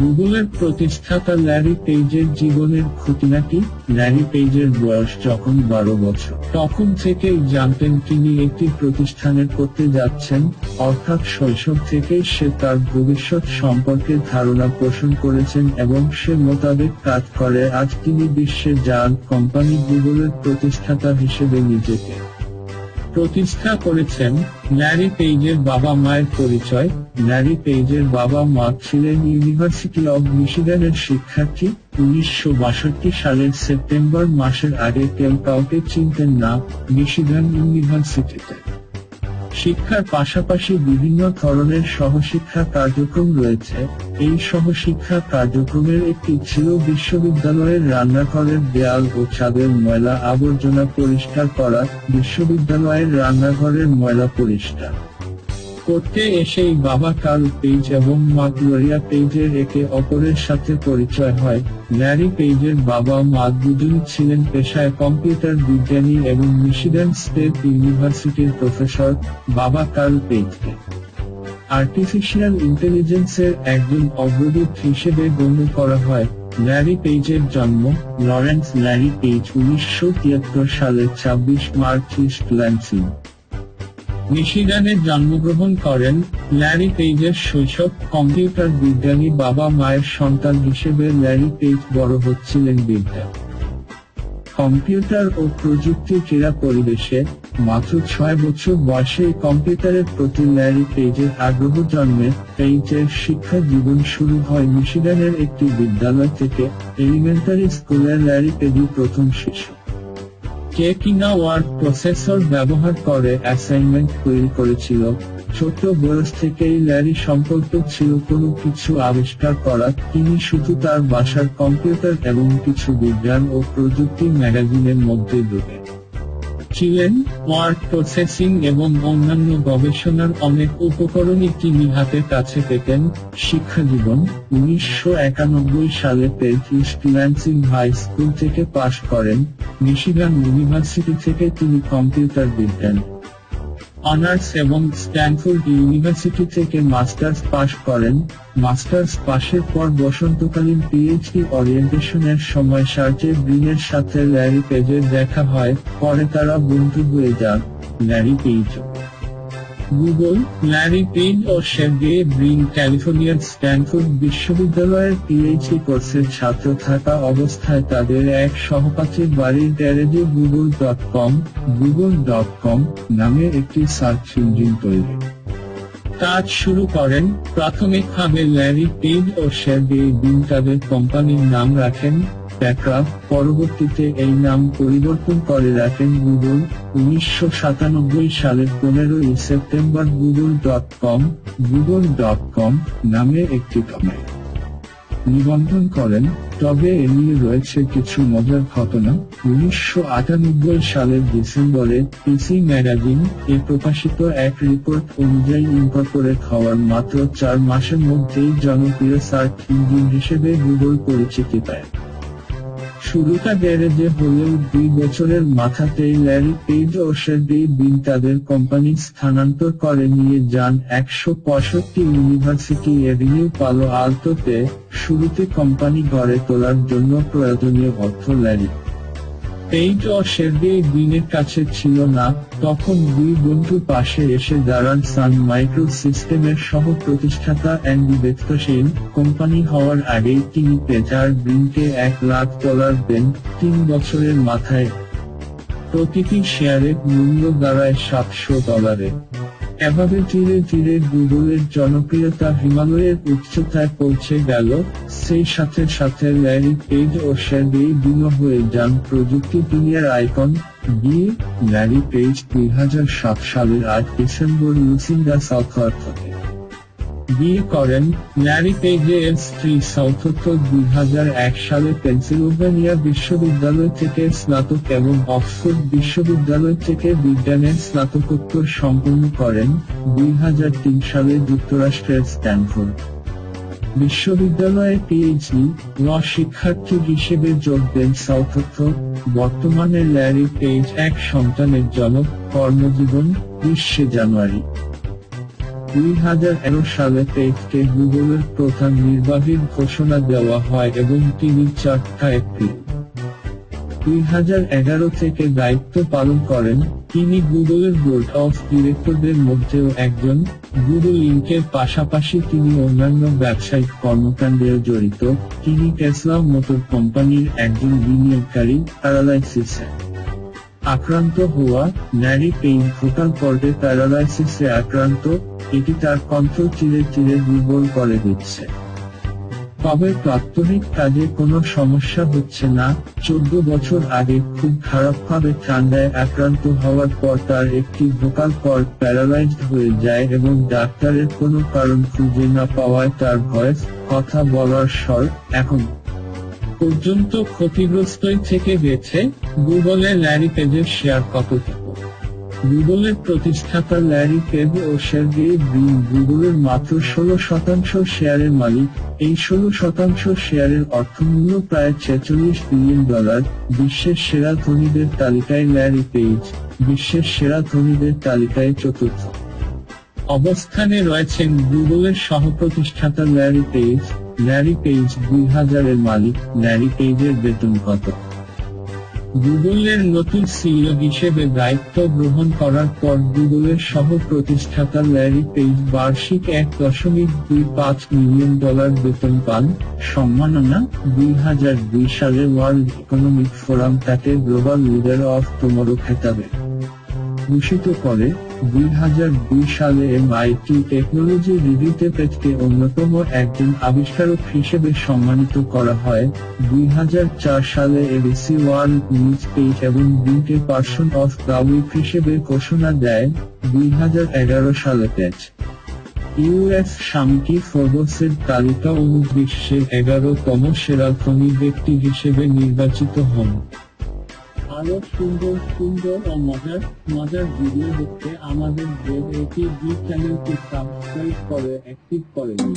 গুগলের প্রতিষ্ঠাতা ল্যারি পেজের জীবনের খুঁটিনাটি। ল্যারি পেজের বয়স যখন 12 বছর, তখন থেকেই জানতেন তিনি একটি প্রতিষ্ঠানের করতে যাচ্ছেন, অর্থাৎ শৈশব থেকেই সে তার ভবিষ্যৎ সম্পর্কে ধারণা পোষণ করেছেন এবং সে মোতাবেক কাজ করে আজ তিনি বিশ্বের জায়ান্ট কোম্পানি গুগলের প্রতিষ্ঠাতা হিসেবে নিজেকে প্রতিষ্ঠা করেছেন। ল্যারি পেজের বাবা মায়ের পরিচয়। ল্যারি পেজের বাবা মা ছিলেন ইউনিভার্সিটি অব মিশিগানের শিক্ষার্থী। 1962 সালের সেপ্টেম্বর মাসের আগে কেউ কাউকে চিনতেন না মিশিগান ইউনিভার্সিটিতে। শিক্ষার পাশাপাশি বিভিন্ন ধরনের সহশিক্ষা কার্যক্রম রয়েছে। এই সহশিক্ষা কার্যক্রমের একটি ছিল বিশ্ববিদ্যালয়ের রান্নাঘরের দেয়াল ও ছাদের ময়লা আবর্জনা পরিষ্কার করা। বিশ্ববিদ্যালয়ের রান্নাঘরের ময়লা পরিষ্কার করতে এসেই বাবা কার্ল পেজ এবং মা গ্লোরিয়া পেজের একে অপরের সাথে পরিচয় হয়। ল্যারি পেজের বাবা মা দুজনই ছিলেন পেশায় কম্পিউটার বিজ্ঞানী এবং মিশিগান স্টেট ইউনিভার্সিটির প্রফেসর। বাবা কার্ল পেজকে আর্টিফিশিয়াল ইন্টেলিজেন্সের একজন অগ্রদূত হিসেবে গণ্য করা হয়। ল্যারি পেজের জন্ম। লরেন্স ল্যারি পেজ 1973 সালের 26 মার্চ ইস্ট ল্যান্সিং, মিশিগানে জন্মগ্রহণ করেন। ল্যারি পেজের শৈশব। কম্পিউটার বিজ্ঞানী বাবা মায়ের সন্তান হিসেবে ল্যারি পেজ বড় হচ্ছিলেন বিদ্যা, কম্পিউটার ও প্রযুক্তি ক্রীড়া পরিবেশে। মাত্র 6 বছর বয়সে কম্পিউটারের প্রতি ল্যারি পেজের আগ্রহ জন্মে। পেজের শিক্ষা জীবন শুরু হয় মিশিগানের একটি বিদ্যালয় থেকে। এলিমেন্টারি স্কুলের ল্যারি পেজই প্রথম শিশু কে কিনা ওয়ার্ড প্রসেসর ব্যবহার করে অ্যাসাইনমেন্ট তৈরি করেছিল। ছোট বয়স থেকেই ল্যারি সংকল্প ছিল কোনো কিছু আবিষ্কার করা। তিনি শুধু তার বাসার কম্পিউটার এবং কিছু বিজ্ঞান ও প্রযুক্তি ম্যাগাজিনের মধ্যে ঢুকে ছিলেন। ওয়ার্ড প্রসেসিং এবং অন্যান্য গবেষণার অনেক উপকরণই তিনি হাতের কাছে পেতেন। শিক্ষাজীবন। 1991 সালে Page East Lansing High School থেকে পাশ করেন। মিশিগান ইউনিভার্সিটি থেকে তিনি কম্পিউটার বিজ্ঞান অনার্স এবং স্ট্যানফোর্ড ইউনিভার্সিটি থেকে মাস্টার্স পাশ করেন। মাস্টার্স পাশের পর বসন্তকালীন পিএইচডি ওরিয়েন্টেশনের সময় সার্জে ব্রিনের সাথে ল্যারি পেজের দেখা হয়। পরে তারা বন্ধু হয়ে যান। Larry Page Google. Larry Page ও সার্জে ব্রিন ক্যালিফোর্নিয়ার স্ট্যানফোর্ড বিশ্ববিদ্যালয়ের পিএইচডি কোর্সের ছাত্র থাকা অবস্থায় তাদের এক সহপাঠীর বাড়ির গ্যারেজে গুগল.com নামে একটি সার্চ ইঞ্জিন তৈরি কাজ শুরু করেন। প্রাথমিকভাবে ল্যারি পেজ ও সার্জে ব্রিন তাদের কোম্পানির নাম রাখেন প্যাক্রাফট। পরবর্তীতে এই নাম পরিবর্তন করে রাখেন গুগল। 1997 সালের 15 সেপ্টেম্বর গুগল.com নামে একটি ডোমেইন নিবন্ধন করেন। তবে এ নিয়ে রয়েছে কিছু মজার ঘটনা। 1998 সালের ডিসেম্বরে পিসি ম্যাগাজিন এ প্রকাশিত এক রিপোর্ট অনুযায়ী ইনকর্পোরেট হওয়ার মাত্র 4 মাসের মধ্যেই জনপ্রিয় সার্চ ইঞ্জিন হিসেবে গুগল পরিচিতি পায়। শুরুটা গ্যারেজে হলেও 2 বছরের মাথাতেই ল্যারি পেজ ও সার্জে ব্রিন তাদের কোম্পানি স্থানান্তর করে নিয়ে যান 165 ইউনিভার্সিটি এভিনিউ পালো আলতোতে। শুরুতে কোম্পানি গড়ে তোলার জন্য প্রয়োজনীয় অর্থ ল্যারি পেজ ও সার্জে ব্রিনের কাছে ছিল না। তখন 2 বন্ধু পাশে এসে দাঁড়ান সান মাইক্রো সিস্টেমের সহ প্রতিষ্ঠাতা অ্যান্ডি বেথকোসেইন। কোম্পানি হওয়ার আগেই তিনি পেজ আর ব্রিনকে $1 লাখ দেন। 3 বছরের মাথায় প্রতিটি শেয়ারের মূল্য দাঁড়ায় $700। এভাবে ধীরে ধীরে গুগলের জনপ্রিয়তা হিমালয়ের উচ্চতায় পৌঁছে গেল। সেই সাথে সাথে ল্যারি পেজ ও সার্জে ব্রিন হয়ে যান প্রযুক্তি দুনিয়ার আইকন। ল্যারি পেজ 2007 সালের 8 ডিসেম্বর লুসিন্ডা সাউথওয়ার্থে বিয়ে করেন। ল্যারি পেজের স্ত্রী সাউথওয়ার্থ 2001 সালে পেনসিলভানিয়া বিশ্ববিদ্যালয় থেকে স্নাতক এবং অক্সফোর্ড বিশ্ববিদ্যালয় থেকে বিজ্ঞানের স্নাতকোত্তর সম্পন্ন করেন। 2003 সালে যুক্তরাষ্ট্রের স্ট্যানফোর্ড বিশ্ববিদ্যালয়ে পিএইচডি শিক্ষার্থী হিসেবে যোগ দেন সাউথওয়ার্থ। বর্তমানে ল্যারি পেজ এক সন্তানের জনক। কর্মজীবন। 20 জানুয়ারি 2011 সালে পেজকে গুগলের প্রধান নির্বাহীর ঘোষণা দেওয়া হয় এবং তিনি 4 এপ্রিল 2011 থেকে দায়িত্ব পালন করেন। তিনি গুগলের বোর্ড অফ ডিরেক্টরদের মধ্যেও একজন। গুগল ইনকের পাশাপাশি তিনি অন্যান্য ব্যবসায়িক কর্মকাণ্ডেও জড়িত। তিনি টেসলা মোটর কোম্পানির একজন বিনিয়োগকারী। প্যারালাইসিসে আক্রান্ত হওয়া ল্যারি পেইজ ভোকাল কর্ডে প্যারালাইসিসে আক্রান্ত, এটি তার কণ্ঠ চিরে চিরে দুর্বল করে দিচ্ছে। তবে প্রাত্যহিক কাজে কোনো সমস্যা হচ্ছে না। 14 বছর আগে খুব খারাপভাবে ঠান্ডায় আক্রান্ত হওয়ার পর তার একটি ভোকাল কর্ড প্যারালাইজড হয়ে যায় এবং ডাক্তারের কোনো কারণ খুঁজে না পাওয়ায় তার ভয়েস, কথা বলার স্বর এখন পর্যন্ত ক্ষতিগ্রস্তই থেকে গেছে। গুগলে ল্যারি পেজের শেয়ার কতটুকু? গুগলের প্রতিষ্ঠাতা ল্যারি পেজ ও সের্গেই ব্রিন গুগলের মাত্র 16% শেয়ারের মালিক। এই 16% শেয়ারের অর্থমূল্য প্রায় $46 বিলিয়ন। বিশ্বের সেরা ধনীদের তালিকায় ল্যারি পেজ বিশ্বের সেরা ধনীদের তালিকায় চতুর্থ অবস্থানে রয়েছেন গুগলের সহ-প্রতিষ্ঠাতা ল্যারি পেজ। ল্যারি পেজ 2000 এর মালিক। ল্যারি পেজের বেতন কত? গুগলের নতুন সিইও হিসেবে দায়িত্ব গ্রহণ করার পর গুগলের সহ-প্রতিষ্ঠাতা ল্যারি পেজ বার্ষিক $1.25 মিলিয়ন বেতন পান। সম্মাননা 2002 সালে ওয়ার্ল্ড ইকোনমিক ফোরাম তাকে গ্লোবাল লিডার অফ টুমরো খেতাবে ভূষিত করে। 2002 সালে MIT টেকনোলজি রিভিউতে পেজকে অন্যতম একজন আবিষ্কারক হিসেবে সম্মানিত করা হয়। 2004 সালে ABC ওয়ার্ল্ড নিউজ পেজ এবং বিনকে পারসন অফ দ্য উইক হিসেবে ঘোষণা দেয়। 2011 সালে পেজ ইউএস স্বামীটি ফোর্বসের তালিকা অনুযায়ী বিশ্বের 11তম সেরা ধনী ব্যক্তি হিসেবে নির্বাচিত হন। আরো সুন্দর সুন্দর ও মজার ভিডিও দেখতে আমাদের চ্যানেলটি সাবস্ক্রাইব করে অ্যাক্টিভ করে দিন।